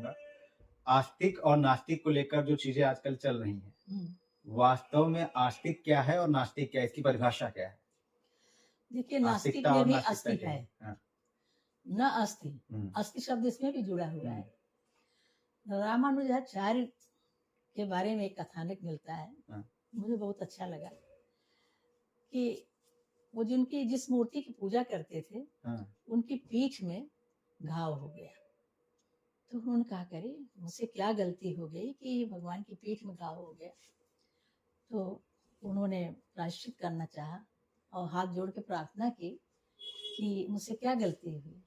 पूछूंगा। आस्तिक और नास्तिक को लेकर जो चीजें आजकल चल रही हैं, वास्तव में आस्तिक क्या है और नास्तिक क्या है, इसकी परिभाषा क्या है? देखिए, नास्तिक आस्तिकता में और भी नास्तिकता अस्थि क्या है, है? हाँ। न अस्थि। अस्थि शब्द इसमें भी जुड़ा हुआ है। रामानुजाचार्य के बारे में एक कथानक मिलता है, मुझे बहुत अच्छा लगा कि वो जिनकी जिस मूर्ति की पूजा करते थे, उनकी पीठ में घाव हो गया। तो उन्होंने कहा, करे मुझसे क्या गलती हो गई कि भगवान की पीठ में घाव हो गया। तो उन्होंने प्रायश्चित करना चाहा और हाथ जोड़ के प्रार्थना की कि मुझसे क्या गलती हुई।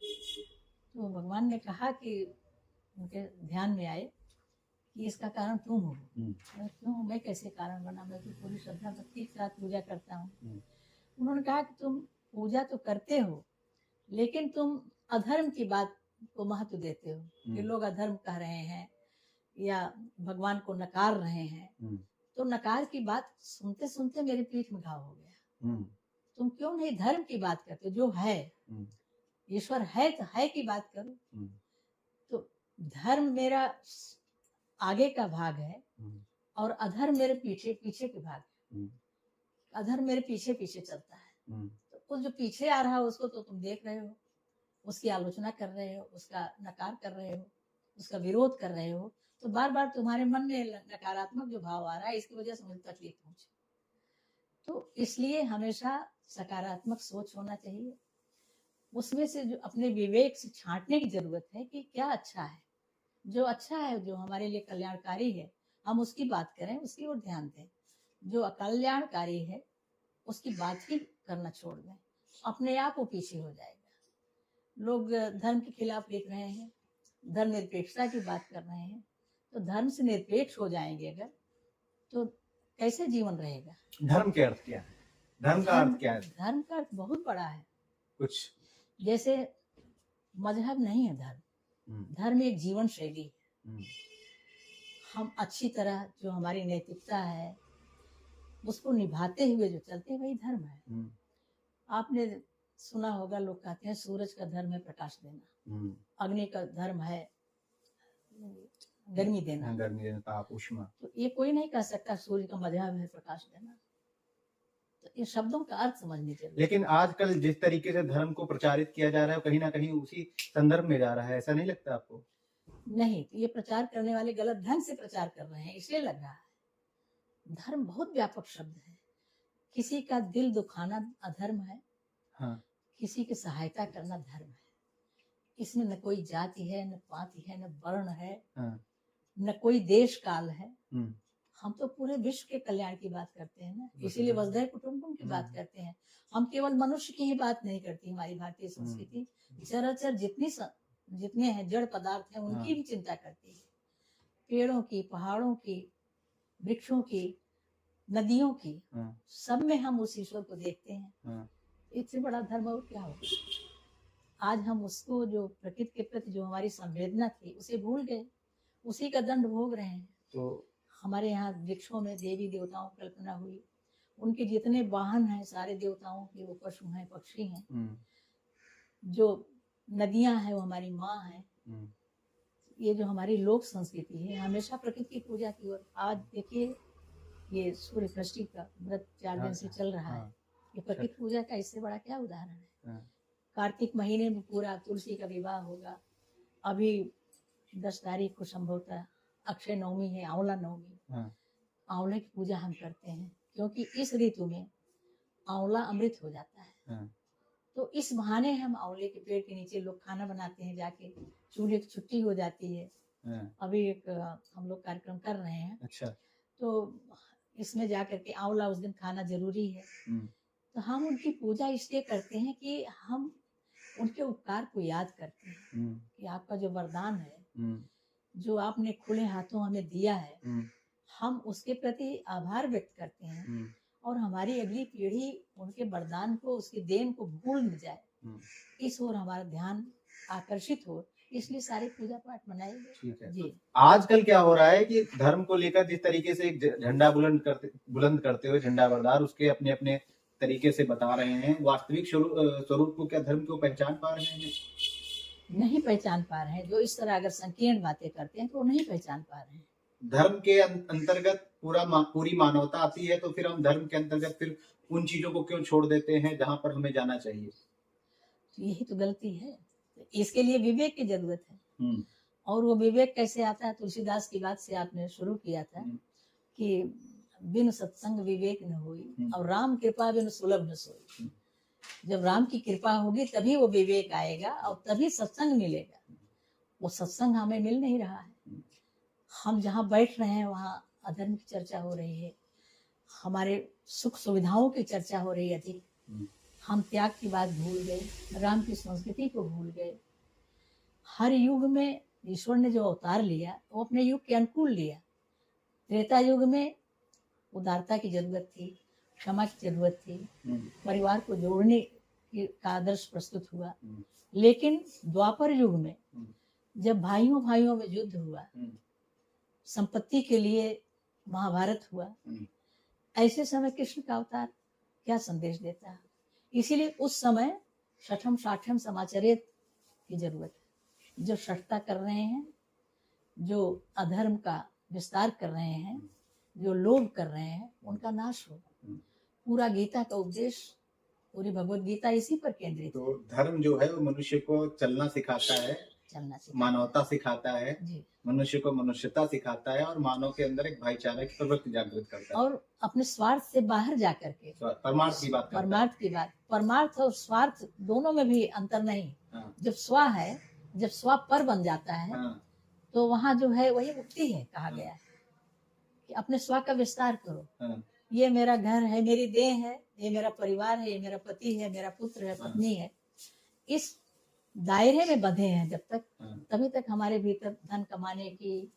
तो भगवान ने कहा कि उनके ध्यान में आए कि इसका कारण तुम हो। क्यों, मैं कैसे कारण बना? मैं तो पूरी श्रद्धा भक्ति के साथ पूजा करता हूँ। उन्होंने कहा कि तुम पूजा तो करते हो, लेकिन तुम अधर्म की बात को महत्व देते हो कि लोग अधर्म कह रहे हैं या भगवान को नकार रहे हैं। तो नकार की बात सुनते सुनते मेरी पीठ में घाव हो गया। तुम क्यों नहीं धर्म की बात करते? जो है, ईश्वर है तो है की बात करो। तो धर्म मेरा आगे का भाग है और अधर्म मेरे पीछे पीछे के भाग है। अधर्म मेरे पीछे पीछे चलता है। तो वो जो पीछे आ रहा है उसको तो तुम देख रहे हो, उसकी आलोचना कर रहे हो, उसका नकार कर रहे हो, उसका विरोध कर रहे हो। तो बार बार तुम्हारे मन में नकारात्मक जो भाव आ रहा है, इसकी वजह से मुझे तकलीफ पहुंचे। तो इसलिए हमेशा सकारात्मक सोच होना चाहिए। उसमें से जो अपने विवेक से छांटने की जरूरत है कि क्या अच्छा है, जो अच्छा है, जो हमारे लिए कल्याणकारी है, हम उसकी बात करें, उसकी ओर ध्यान दें। जो अकल्याणकारी है उसकी बात ही करना छोड़ दें, अपने आप वो पीछे हो जाएगा। लोग धर्म के खिलाफ लिख रहे हैं, धर्म निरपेक्षता की बात कर रहे हैं। तो धर्म से निरपेक्ष हो जाएंगे अगर, तो कैसे जीवन रहेगा? धर्म के अर्थ क्या है? धर्म का अर्थ क्या है? धर्म का अर्थ बहुत बड़ा है। कुछ जैसे मजहब नहीं है धर्म, धर्म एक जीवन शैली है। हम अच्छी तरह जो हमारी नैतिकता है उसको निभाते हुए जो चलते, वही धर्म है। आपने सुना होगा, लोग कहते हैं सूरज का धर्म है प्रकाश देना, अग्नि का धर्म है गर्मी देना, ताप उष्मा। तो ये कोई नहीं कह सकता सूर्य का मजहब है प्रकाश देना। तो ये शब्दों का अर्थ समझनी चाहिए। लेकिन आजकल जिस तरीके से धर्म को प्रचारित किया जा रहा है, कहीं ना कहीं उसी संदर्भ में जा रहा है, ऐसा नहीं लगता आपको? नहीं, ये प्रचार करने वाले गलत ढंग से प्रचार कर रहे हैं, इसलिए लग रहा है। धर्म बहुत व्यापक शब्द है। किसी का दिल दुखाना अधर्म है, किसी की सहायता करना धर्म है। इसमें न कोई जाति है, न पाति है, न वर्ण है, न कोई देश काल है। हम तो पूरे विश्व के कल्याण की बात करते हैं ना, इसीलिए वसुधैव कुटुंबकम की बात करते हैं। हम केवल मनुष्य की ही बात नहीं करती। हमारी भारतीय संस्कृति चराचर जितने हैं जड़ पदार्थ हैं उनकी भी चिंता करती है। पेड़ों की, पहाड़ों की, वृक्षों की, नदियों की, सब में हम उस ईश्वर को देखते हैं। इससे बड़ा धर्म और क्या होगा? आज हम उसको, जो प्रकृति के प्रति जो हमारी संवेदना थी, उसे भूल गए, उसी का दंड भोग रहे हैं। तो हमारे यहाँ वृक्षों में देवी देवताओं की कल्पना हुई, उनके जितने वाहन हैं सारे देवताओं के, वो पशु हैं, पक्षी हैं। जो नदियां हैं वो हमारी माँ है। ये जो हमारी लोक संस्कृति है, हमेशा प्रकृति की पूजा की ओर। आज देखिए, ये सूर्य षष्ठी का व्रत 4 दिन से चल रहा है। ये प्रकृति पूजा का इससे बड़ा क्या उदाहरण है? कार्तिक महीने में पूरा तुलसी का विवाह होगा। अभी 10 तारीख को संभवतः अक्षय नवमी है, आंवला नवमी। आंवले की पूजा हम करते हैं क्योंकि इस ऋतु में आंवला अमृत हो जाता है। तो इस बहाने हम आंवले के पेड़ के नीचे लोग खाना बनाते हैं, जाके चूल्हे की छुट्टी हो जाती है। अभी एक हम लोग कार्यक्रम कर रहे हैं। अच्छा। तो इसमें जाकर के आंवला उस दिन खाना जरूरी है। तो हम उनकी पूजा इसलिए करते हैं कि हम उनके उपकार को याद करते हैं कि आपका जो वरदान है, जो आपने खुले हाथों हमें दिया है, हम उसके प्रति आभार व्यक्त करते हैं और हमारी अगली पीढ़ी उनके वरदान को, उसकी देन को भूल न जाए, इस ओर हमारा ध्यान आकर्षित हो, इसलिए सारे पूजा पाठ मनाएंगे। जी। आजकल क्या हो रहा है कि धर्म को लेकर जिस तरीके से एक झंडा बुलंद करते हुए झंडा बरदार उसके अपने अपने तरीके से बता रहे हैं, वास्तविक स्वरूप को क्या धर्म को पहचान पा रहे हैं? नहीं पहचान पा रहे हैं। जो इस तरह अगर संकीर्ण बातें करते हैं तो वो नहीं पहचान पा रहे हैं। धर्म के अंतर्गत पूरी मानवता आती है, तो फिर हम धर्म के अंतर्गत फिर उन चीजों को क्यों छोड़ देते हैं जहां पर हमें जाना चाहिए? तो यही तो गलती है। इसके लिए विवेक की जरूरत है। और वो विवेक कैसे आता है? तुलसीदास की बात से आपने शुरू किया था कि बिन सत्संग विवेक न होई और राम कृपा बिन सुलभ न सोई। जब राम की कृपा होगी तभी वो विवेक आएगा और तभी सत्संग मिलेगा। वो सत्संग हमें मिल नहीं रहा है। हम जहाँ बैठ रहे हैं वहाँ अधर्म की चर्चा हो रही है, हमारे सुख सुविधाओं की चर्चा हो रही है अधिक। हम त्याग की बात भूल गए, राम की संस्कृति को भूल गए। हर युग में ईश्वर ने जो अवतार लिया वो अपने युग के अनुकूल लिया। त्रेता युग में उदारता की जरूरत थी, क्षमा की जरूरत थी, परिवार को जोड़ने का आदर्श प्रस्तुत हुआ। लेकिन द्वापर युग में जब भाइयों भाइयों में युद्ध हुआ, संपत्ति के लिए महाभारत हुआ, ऐसे समय कृष्ण का अवतार क्या संदेश देता है? इसीलिए उस समय छठम साठम समाचरित की जरूरत है। जो शठता कर रहे हैं, जो अधर्म का विस्तार कर रहे हैं, जो लोभ कर रहे हैं, उनका नाश होगा। पूरा गीता का उपदेश, पूरी भगवत गीता इसी पर केंद्रित है। तो धर्म जो है वो मनुष्य को चलना सिखाता है, मानवता सिखाता है, मनुष्य को मनुष्यता सिखाता है और मानव के अंदर एक भाईचारे की प्रवृत्ति जागृत करता है। और अपने स्वार्थ से बाहर जा करके परमार्थ की बात, परमार्थ और स्वार्थ दोनों में भी अंतर नहीं। जब स्व है, जब स्व पर बन जाता है तो वहाँ जो है वही मुक्ति है। कहा गया है कि अपने स्व का विस्तार करो। ये मेरा घर है, मेरी देह है, ये मेरा परिवार है, ये मेरा पति है, मेरा पुत्र है, पत्नी है। इस दायरे में बंधे हैं जब तक, तभी तक हमारे भीतर धन कमाने की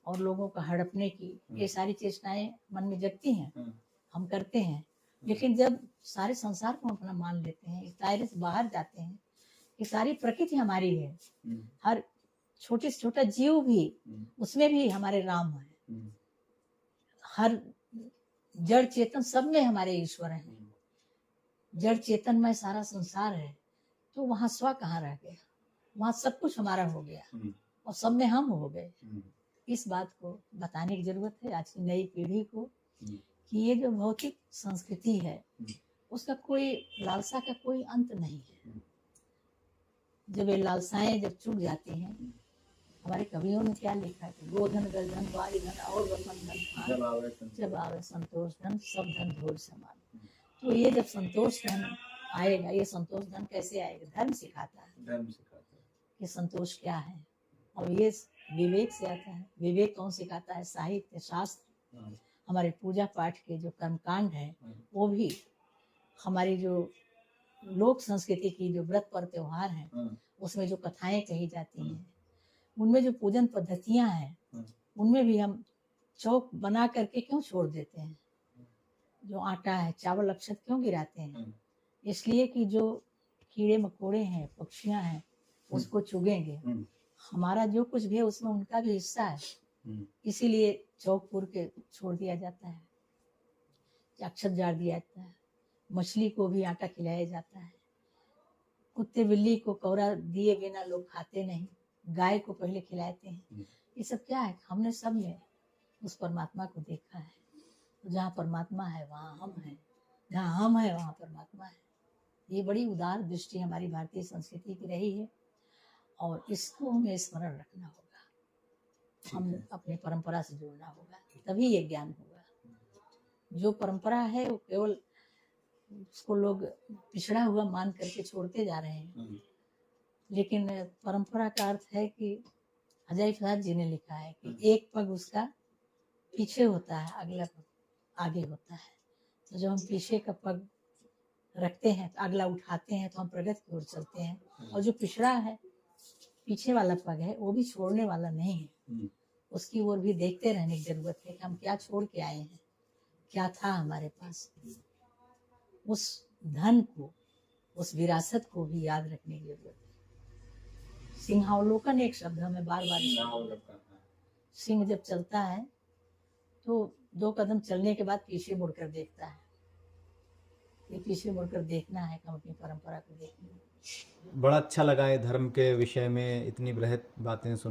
और लोगों का हड़पने की ये सारी चेष्टाएं मन में जगती हैं, हम करते हैं। लेकिन जब सारे संसार को अपना मान लेते हैं, इस दायरे से बाहर जाते हैं कि सारी प्रकृति हमारी है, हर छोटे से छोटा जीव भी, उसमें भी हमारे राम है, हर जड़ चेतन सब में हमारे ईश्वर हैं। जड़ चेतन में सारा संसार है, तो वहाँ स्व कहाँ रह गया? वहाँ सब कुछ हमारा हो गया और सब में हम हो गए। इस बात को बताने की जरूरत है आज की नई पीढ़ी को कि ये जो भौतिक संस्कृति है उसका कोई लालसा का कोई अंत नहीं है। जब ये लालसाएं जब चुक जाती हैं, हमारे कवियों ने क्या लिखा है? गोधन गर्धन वारी धन और वतन धन, जब आवे संतोष धन सब धन धोर समान। तो ये जब संतोष धन आएगा, ये संतोष धन कैसे आएगा? धर्म सिखाता है कि संतोष क्या है, और ये विवेक से आता है। विवेक कौन सिखाता है? साहित्य, शास्त्र, हमारे पूजा पाठ के जो कर्मकांड है वो भी, हमारी जो लोक संस्कृति की जो व्रत पर त्योहार हैं उसमें जो कथाएं कही जाती हैं, उनमें जो पूजन पद्धतियां हैं, उनमें भी हम चौक बना करके क्यों छोड़ देते हैं? जो आटा है, चावल अक्षत क्यों गिराते हैं? इसलिए कि जो कीड़े मकोड़े हैं, पक्षियां हैं, उसको चुगेंगे। हमारा जो कुछ भी है उसमें उनका भी हिस्सा है, इसीलिए चौक पूर के छोड़ दिया जाता है, अक्षत जार दिया जाता है। मछली को भी आटा खिलाया जाता है। कुत्ते बिल्ली को कौरा दिए बिना लोग खाते नहीं, गाय को पहले खिलाते हैं। ये सब क्या है? हमने सब में उस परमात्मा को देखा है। तो जहाँ परमात्मा है वहाँ हम हैं, जहाँ हम हैं वहाँ परमात्मा है। ये बड़ी उदार दृष्टि हमारी भारतीय संस्कृति की रही है और इसको हमें स्मरण रखना होगा। हम अपने परंपरा से जुड़ना होगा, तभी ये ज्ञान होगा। जो परंपरा है वो केवल उसको लोग पिछड़ा हुआ मान करके छोड़ते जा रहे हैं। लेकिन परंपरा का अर्थ है कि अजय प्रसाद जी ने लिखा है कि एक पग उसका पीछे होता है, अगला पग आगे होता है। तो जब हम पीछे का पग रखते हैं तो अगला उठाते हैं तो हम प्रगति की ओर चलते हैं। और जो पिछड़ा है, पीछे वाला पग है, वो भी छोड़ने वाला नहीं है। उसकी ओर भी देखते रहने की जरूरत है कि हम क्या छोड़ के आए हैं, क्या था हमारे पास। उस धन को, उस विरासत को भी याद रखने की जरूरत है। सिंहावलोकन एक शब्द हमें बार बार, सिंह जब चलता है तो 2 कदम चलने के बाद पीछे मुड़कर देखता है। ये पीछे मुड़कर देखना है कि हम अपनी परंपरा को देखें। बड़ा अच्छा लगा है धर्म के विषय में इतनी बृहद बातें सुन